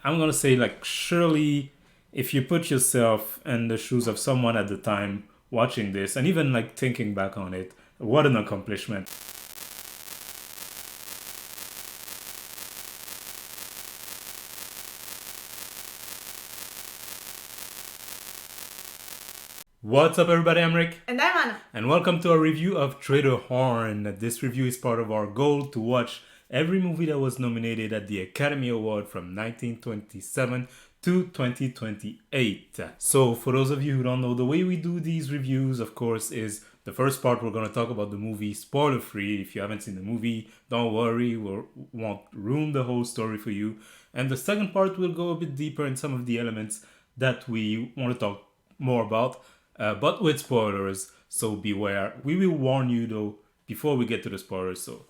I'm gonna say, like, surely if you put yourself in the shoes of someone at the time watching this, and even like thinking back on it, what an accomplishment. What's up, everybody? I'm Rick. And I'm Anna. And welcome to our review of Trader Horn. This review is part of our goal to watch every movie that was nominated at the Academy Award from 1927 to 2028. So, for those of you who don't know, the way we do these reviews, of course, is the first part we're going to talk about the movie spoiler free. If you haven't seen the movie, don't worry, we won't ruin the whole story for you. And the second part will go a bit deeper in some of the elements that we want to talk more about. But with spoilers, so beware. We will warn you though before we get to the spoilers, so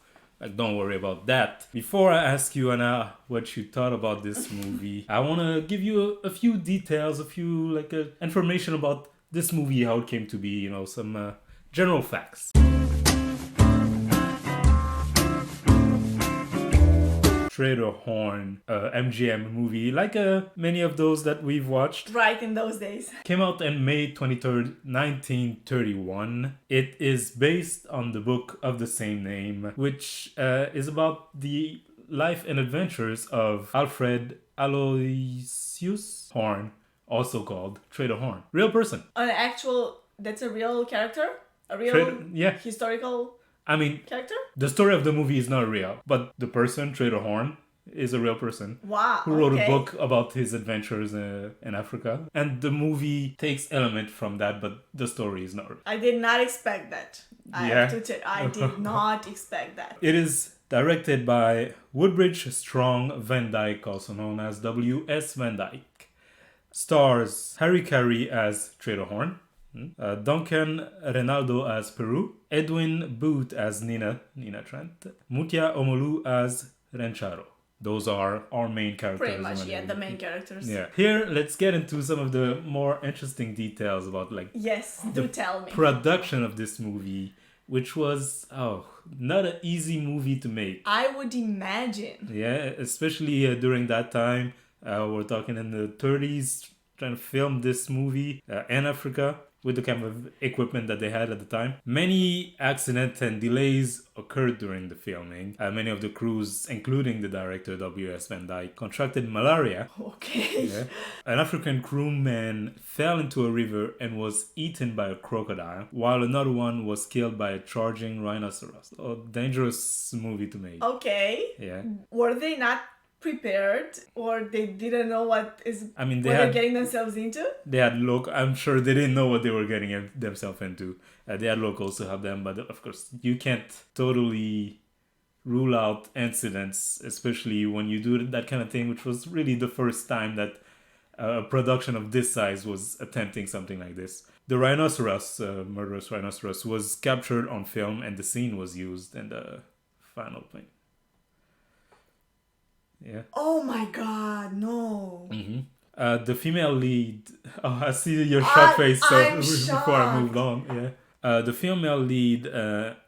don't worry about that. Before I ask you, Anna, what you thought about this movie, I want to give you a few details, a few information about this movie, how it came to be, some general facts. Trader Horn, MGM movie, like many of those that we've watched. Right in those days. Came out on May 23rd, 1931. It is based on the book of the same name, which is about the life and adventures of Alfred Aloysius Horn, also called Trader Horn. Real person. That's a real character? A real historical character? The story of the movie is not real, but the person, Trader Horn, is a real person. Wow. Who wrote a book about his adventures in Africa. And the movie takes element from that, but the story is not real. I did not expect that. I did not expect that. It is directed by Woodbridge Strong Van Dyke, also known as W.S. Van Dyke. Stars Harry Carey as Trader Horn. Duncan Renaldo as Peru, Edwin Booth as Nina Trent, Mutia Omolu as Rencharo. Those are our main characters. Pretty much, the main characters. Yeah. Here, let's get into some of the more interesting details about tell me. Production of this movie, which was not an easy movie to make. I would imagine. Yeah, especially during that time. We're talking in the 30s, trying to film this movie in Africa with the kind of equipment that they had at the time. Many accidents and delays occurred during the filming. Many of the crews, including the director W.S. Van Dyke, contracted malaria. Okay. Yeah. An African crewman fell into a river and was eaten by a crocodile, while another one was killed by a charging rhinoceros. A dangerous movie to make. Okay. Yeah. Were they not prepared, or they didn't know what they're getting themselves into? They had I'm sure they didn't know what they were getting themselves into. They had locals to help them, but of course you can't totally rule out incidents, especially when you do that kind of thing, which was really the first time that a production of this size was attempting something like this. The rhinoceros, murderous rhinoceros, was captured on film, and the scene was used in the final thing. Yeah. Oh my God, no. Mm-hmm. The female lead. Oh, I see your shocked face. So before I moved on, yeah. The female lead,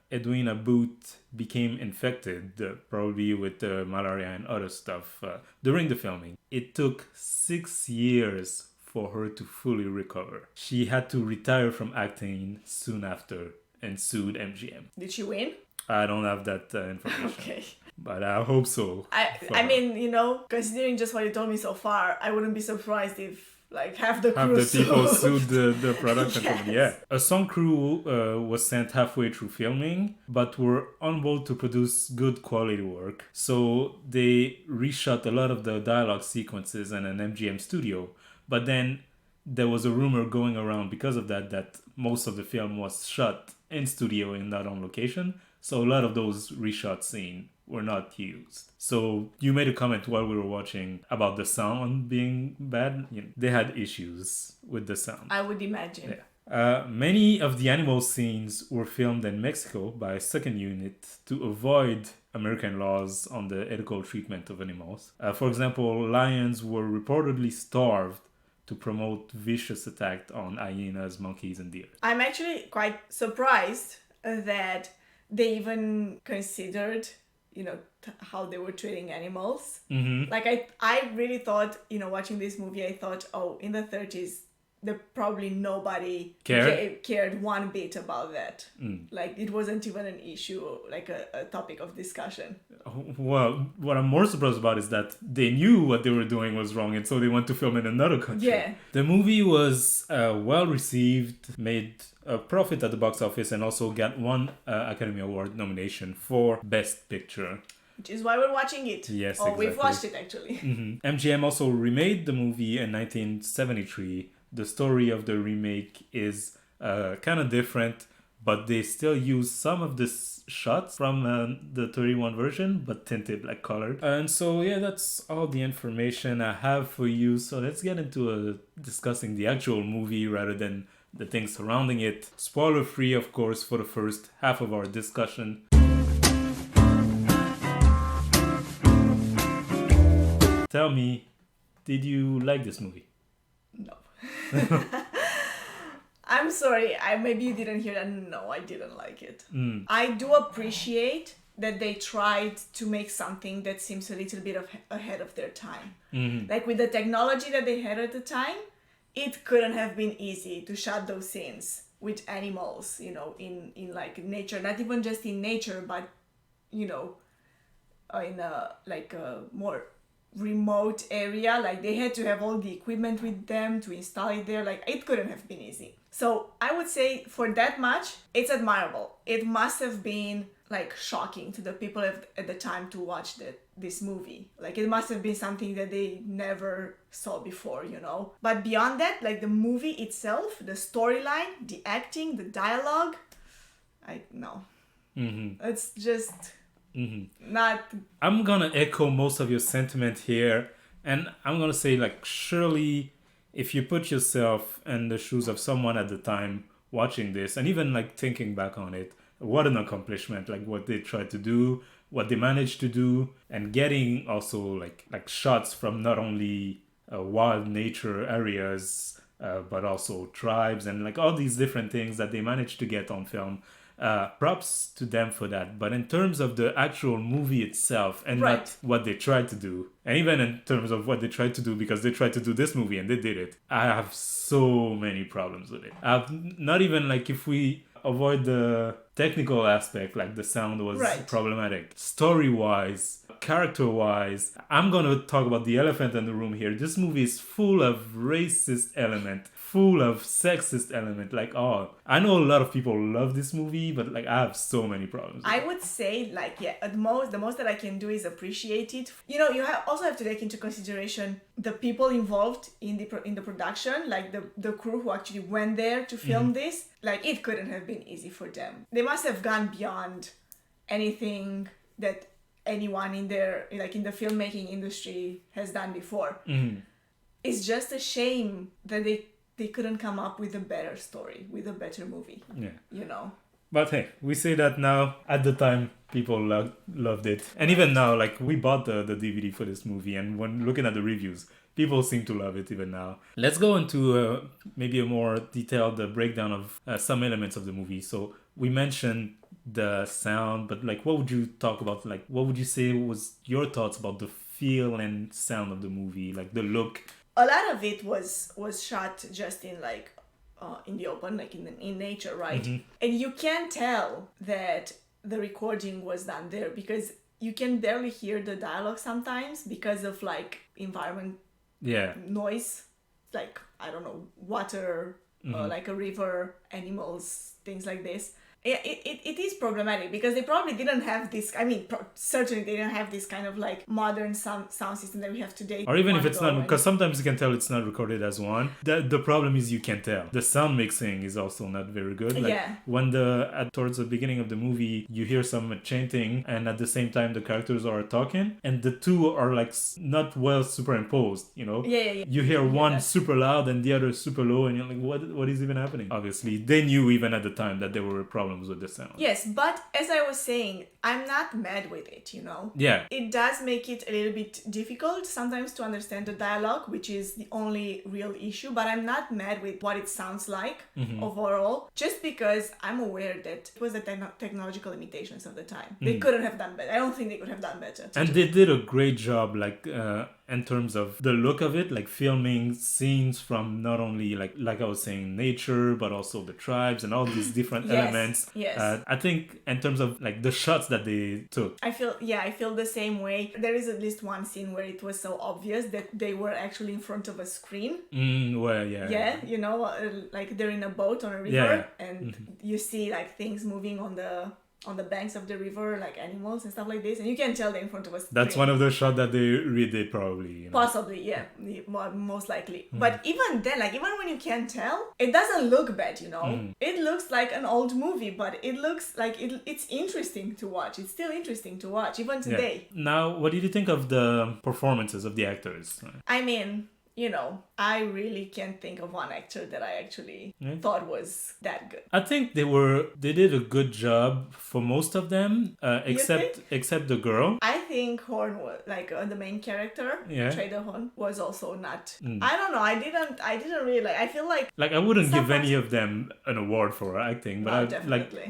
Edwina Booth, became infected, probably with malaria and other stuff during the filming. It took 6 years for her to fully recover. She had to retire from acting soon after and sued MGM. Did she win? I don't have that information. Okay. But I hope so. I mean, considering just what you told me so far, I wouldn't be surprised if half the crew people sued the production yes. company. Yeah. A song crew was sent halfway through filming, but were unable to produce good quality work. So they reshot a lot of the dialogue sequences in an MGM studio. But then there was a rumor going around because of that most of the film was shot in studio and not on location. So a lot of those reshot scenes were not used. So you made a comment while we were watching about the sound being bad. They had issues with the sound. I would imagine. Yeah. Many of the animal scenes were filmed in Mexico by a second unit to avoid American laws on the ethical treatment of animals. For example, lions were reportedly starved to promote vicious attack on hyenas, monkeys, and deer. I'm actually quite surprised that they even considered how they were treating animals. Mm-hmm. Like I really thought, watching this movie, I thought, oh, in the 30s, probably nobody cared one bit about that. Like it wasn't even an issue, like a topic of discussion. Well, what I'm more surprised about is that they knew what they were doing was wrong, and so they went to film in another country. Yeah. The movie was well received, made a profit at the box office, and also got one Academy Award nomination for Best Picture. Which is why we're watching it. Yes, exactly. We've watched it, actually. MGM also remade the movie in 1973. The story of the remake is kind of different, but they still use some of the shots from the 31 version, but tinted like colored. And so, yeah, that's all the information I have for you. So let's get into discussing the actual movie rather than the things surrounding it. Spoiler free, of course, for the first half of our discussion. Tell me, did you like this movie? No. I'm sorry, maybe you didn't hear that. No, I didn't like it. I do appreciate that they tried to make something that seems a little bit ahead of their time. Like with the technology that they had at the time, it couldn't have been easy to shot those scenes with animals, in like nature, not even just in nature, but in a more remote area. Like they had to have all the equipment with them to install it there. Like it couldn't have been easy. So I would say for that much, it's admirable. It must have been like shocking to the people at the time to watch this movie. Like it must have been something that they never saw before, But beyond that, like the movie itself, the storyline, the acting, the dialogue, no. It's just not. I'm gonna echo most of your sentiment here, and I'm gonna say, like, surely if you put yourself in the shoes of someone at the time watching this, and even like thinking back on it, what an accomplishment, like what they tried to do, what they managed to do, and getting also like shots from not only wild nature areas, but also tribes and like all these different things that they managed to get on film. Props to them for that. But in terms of the actual movie itself and not what they tried to do, and even in terms of what they tried to do, because they tried to do this movie and they did it, I have so many problems with it. Not even like if we avoid the technical aspect, like the sound was problematic. Story-wise, character-wise, I'm gonna talk about the elephant in the room here. This movie is full of racist element, full of sexist element. Like, I know a lot of people love this movie, but like I have so many problems. I would say, like, the most that I can do is appreciate it. You also have to take into consideration the people involved in the production, like the crew who actually went there to film this. Like, it couldn't have been easy for them. They must have gone beyond anything that anyone in the filmmaking industry has done before. It's just a shame that they couldn't come up with a better story, with a better movie. Yeah. But hey, we say that now. At the time, people loved it. And even now, like, we bought the DVD for this movie, and when looking at the reviews, people seem to love it even now. Let's go into maybe a more detailed breakdown of some elements of the movie. So we mentioned the sound, but like, what would you talk about? Like, what would you say was your thoughts about the feel and sound of the movie, like the look? A lot of it was shot just in like in the open, like in nature, right? And you can tell that the recording was done there because you can barely hear the dialogue sometimes because of like environment noise, like I don't know, water, like a river, animals, things like this. It is problematic because they probably didn't have this. I mean, certainly they didn't have this kind of like modern sound system that we have today. Or even if it's not, because sometimes you can tell it's not recorded as one. The problem is you can tell. The sound mixing is also not very good. Like when towards the beginning of the movie, you hear some chanting, and at the same time the characters are talking, and the two are like not well superimposed. You hear one super loud and the other super low, and you're like, what is even happening? Obviously, they knew even at the time that there were problems problems with the sound. Yes, but as I was saying, I'm not mad with it, you know? Yeah. It does make it a little bit difficult sometimes to understand the dialogue, which is the only real issue, but I'm not mad with what it sounds like overall, just because I'm aware that it was the technological limitations of the time. They couldn't have done better. I don't think they could have done better. And they did a great job, like, in terms of the look of it, like filming scenes from not only like I was saying, nature, but also the tribes and all these different elements. Yes. I think in terms of like the shots that they took. I feel the same way. There is at least one scene where it was so obvious that they were actually in front of a screen. Well, yeah. Yeah, you know, like they're in a boat on a river, and you see like things moving on the banks of the river, like animals and stuff like this, and you can tell they're in front of a screen. That's one of the shots that they redid, probably. You know? Possibly, yeah, most likely. But even then, like even when you can tell, it doesn't look bad, you know. It looks like an old movie, but it looks like it's interesting to watch. It's still interesting to watch, even today. Yeah. Now, what did you think of the performances of the actors? I mean, you know, I really can't think of one actor that I actually thought was that good. I think they did a good job for most of them, except the girl. I think Horn was like the main character. Trader Horn was also not. I don't know. I didn't really like. I feel like I wouldn't give any of them an award for acting, but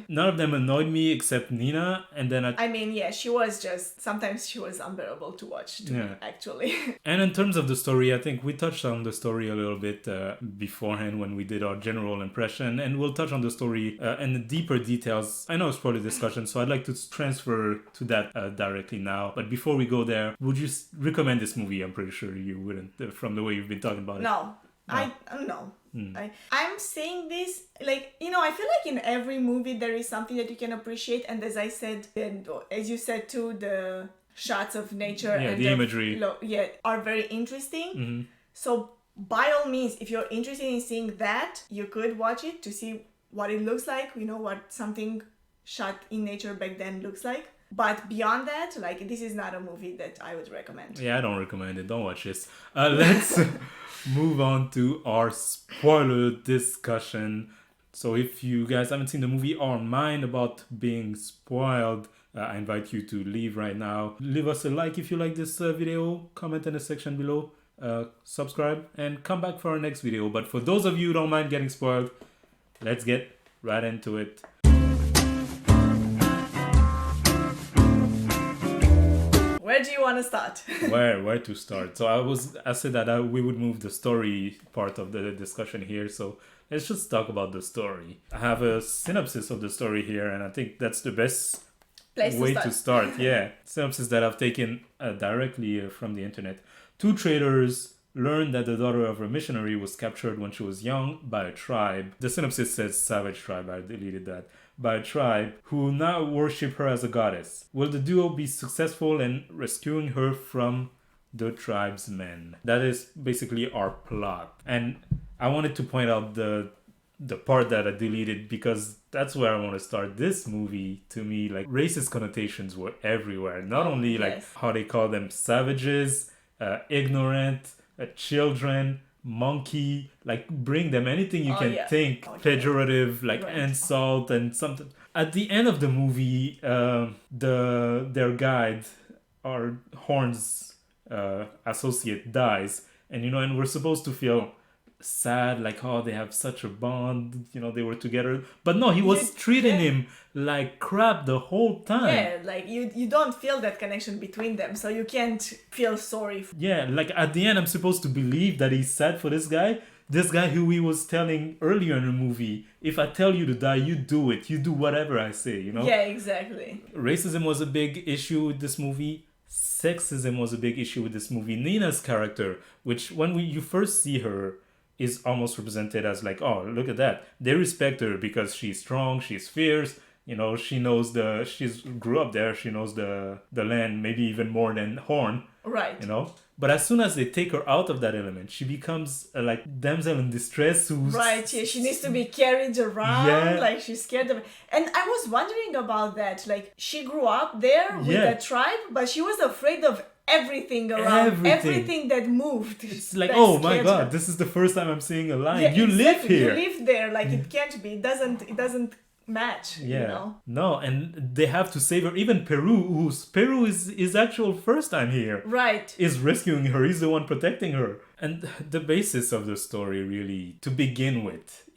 none of them annoyed me except Nina. And then I mean, yeah, she was just sometimes she was unbearable to watch to me, actually. And in terms of the story, I think we touched on the story a little bit beforehand when we did our general impression, and we'll touch on the story in the deeper details. I know it's probably discussion, so I'd like to transfer to that directly now. But before we go there, would you recommend this movie? I'm pretty sure you wouldn't, from the way you've been talking about it. No. I'm saying this, like, you know, I feel like in every movie there is something that you can appreciate, and as I said, and as you said too, the shots of nature and the imagery are very interesting. So by all means, if you're interested in seeing that, you could watch it to see what it looks like, you know, what something shot in nature back then looks like. But beyond that, like, this is not a movie that I would recommend. Yeah, I don't recommend it. Don't watch this. Let's move on to our spoiler discussion. So if you guys haven't seen the movie or mind about being spoiled, I invite you to leave right now. Leave us a like if you like this video. Comment in the section below. Subscribe and come back for our next video. But for those of you who don't mind getting spoiled, let's get right into it. Where do you want to start? Where to start? So I said that we would move the story part of the discussion here. So let's just talk about the story. I have a synopsis of the story here, and I think that's the best way to start. Yeah, synopsis that I've taken directly from the internet. 2 traders learned that the daughter of a missionary was captured when she was young by a tribe. The synopsis says savage tribe, I deleted that. By a tribe who now worship her as a goddess. Will the duo be successful in rescuing her from the tribe's men? That is basically our plot. And I wanted to point out the part that I deleted because that's where I want to start. This movie, to me, like, racist connotations were everywhere. Not only like how they call them savages, ignorant, children, monkey, like, bring them anything you can think, pejorative, like insult and something. At the end of the movie, their guide, or Horn's associate, dies, and and we're supposed to feel sad, like, oh, they have such a bond, they were together, but no, he was treating him like crap the whole time. Yeah, like you don't feel that connection between them, so you can't feel sorry like at the end I'm supposed to believe that he's sad for this guy who he was telling earlier in the movie, if I tell you to die, you do it, you do whatever I say, Yeah, exactly. Racism was a big issue with this movie. Sexism was a big issue with this movie. Nina's character, which when you first see her, is almost represented as like, oh, look at that. They respect her because she's strong, she's fierce, she knows she's grew up there, she knows the land, maybe even more than Horn. Right. But as soon as they take her out of that element, she becomes like damsel in distress who's... Right, yeah, she needs to be carried around, like she's scared of... And I was wondering about that, like, she grew up there with that tribe, but she was afraid of everything around, everything that moved. It's like, oh my god, this is the first time I'm seeing a lion. You exactly. live here. You live there, like, it can't be. It doesn't match, Yeah. you know? No, and they have to save her. Even Peru is actual first time here. Right. Is rescuing her. He's the one protecting her. And the basis of the story, really, to begin with,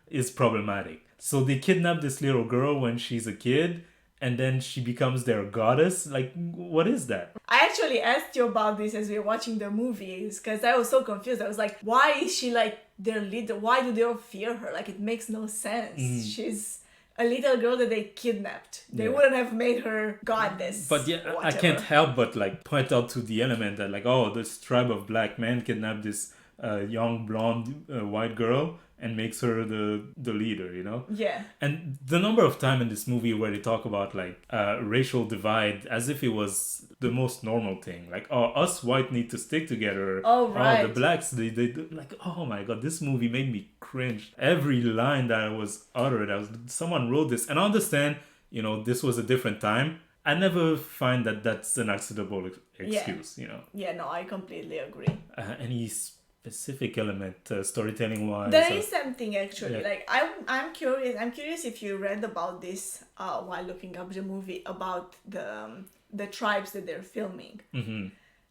is problematic. So they kidnap this little girl when she's a kid, and then she becomes their goddess. Like, what is that? I actually asked you about this as we were watching the movies because I was so confused. I was like, why is she like their leader? Why do they all fear her? Like, it makes no sense. She's a little girl that they kidnapped. They wouldn't have made her goddess. But yeah, I can't help but like point out to the element that like, oh, this tribe of black men kidnapped this young blonde white girl and makes her the leader, Yeah. And the number of time in this movie where they talk about like racial divide as if it was the most normal thing, like, oh, us white need to stick together. Oh, right. Oh, the blacks they do. Like, oh my god, this movie made me cringe. Every line that was uttered, someone wrote this, and I understand, this was a different time. I never find that that's an acceptable excuse, Yeah, no, I completely agree. Any specific element, storytelling wise? There is something actually. Yeah. Like I'm curious if you read about this while looking up the movie about the tribes that they're filming. Mm-hmm.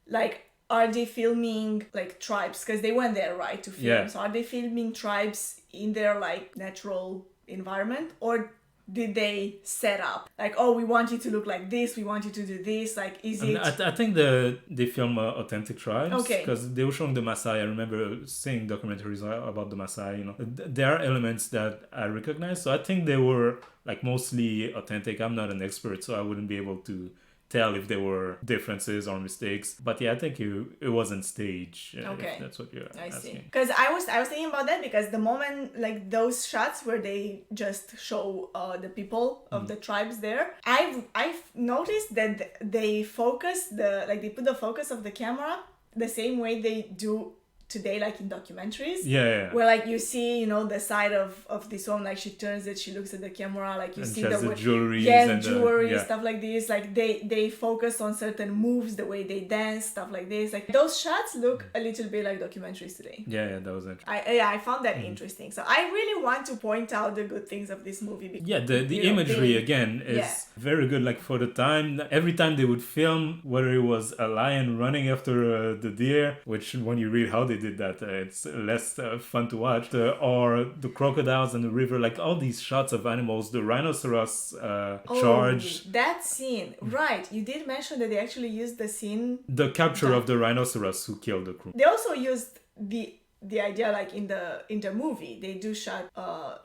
Like, are they filming like tribes? Because they went there, right, to film. Yeah. So are they filming tribes in their like natural environment, or did they set up like, oh, we want you to look like this, we want you to do this? Like, is it? I think they film authentic tribes. Okay. Because they were showing the Maasai. I remember seeing documentaries about the Maasai. There are elements that I recognize. So I think they were like mostly authentic. I'm not an expert, so I wouldn't be able to tell if there were differences or mistakes. But yeah, I think it wasn't staged. Okay. If that's what you're I asking. see. Because I was thinking about that because the moment like those shots where they just show the people of the tribes there, I've noticed that they focus they put the focus of the camera the same way they do today, like in documentaries. Yeah. Where like you see, the side of this woman, like she turns it, she looks at the camera, like you And see she has the jewelry. and jewelry, stuff like this. Like they focus on certain moves, the way they dance, stuff like this. Like those shots look a little bit like documentaries today. Yeah, that was interesting. I found that interesting. So I really want to point out the good things of this movie. Because, Yeah, the imagery again is very good. Like for the time, every time they would film, whether it was a lion running after the deer, which when you read how they did that, it's less fun to watch, or the crocodiles in the river, like all these shots of animals, the rhinoceros charge. That scene, right? You did mention that they actually used the scene. The capture of the rhinoceros who killed the crew. They also used the idea, like in the movie, they do shot a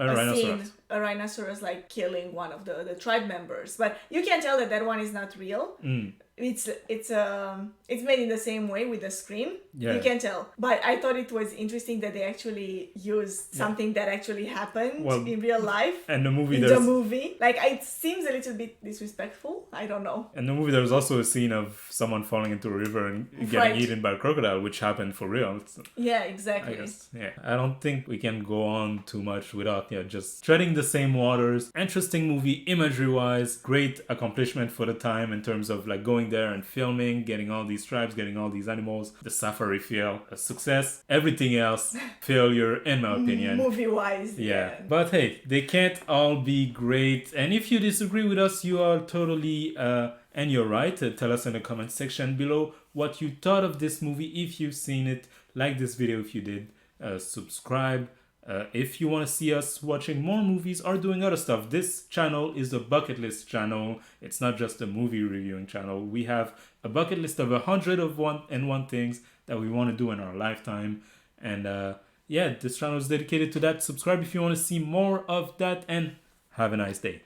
rhinoceros like killing one of the tribe members, but you can tell that one is not real. It's made in the same way with the scream. Yeah. You can tell. But I thought it was interesting that they actually used something that actually happened in real life. And the movie, like, it seems a little bit disrespectful. I don't know. In the movie, there's also a scene of someone falling into a river and getting eaten by a crocodile, which happened for real. Yeah, exactly. I guess. Yeah. I don't think we can go on too much without just treading the same waters. Interesting movie, imagery-wise. Great accomplishment for the time in terms of like going there and filming, getting all these tribes, getting all these animals. The safari feel a success. Everything else, failure, in my opinion. Movie-wise. Yeah. But hey, they can't all be great. And if you disagree with us, you are totally... and you're right. Tell us in the comment section below what you thought of this movie. If you've seen it, like this video if you did. Subscribe. If you want to see us watching more movies or doing other stuff, this channel is a bucket list channel. It's not just a movie reviewing channel. We have a bucket list of 101 things that we want to do in our lifetime. And this channel is dedicated to that. Subscribe if you want to see more of that, and have a nice day.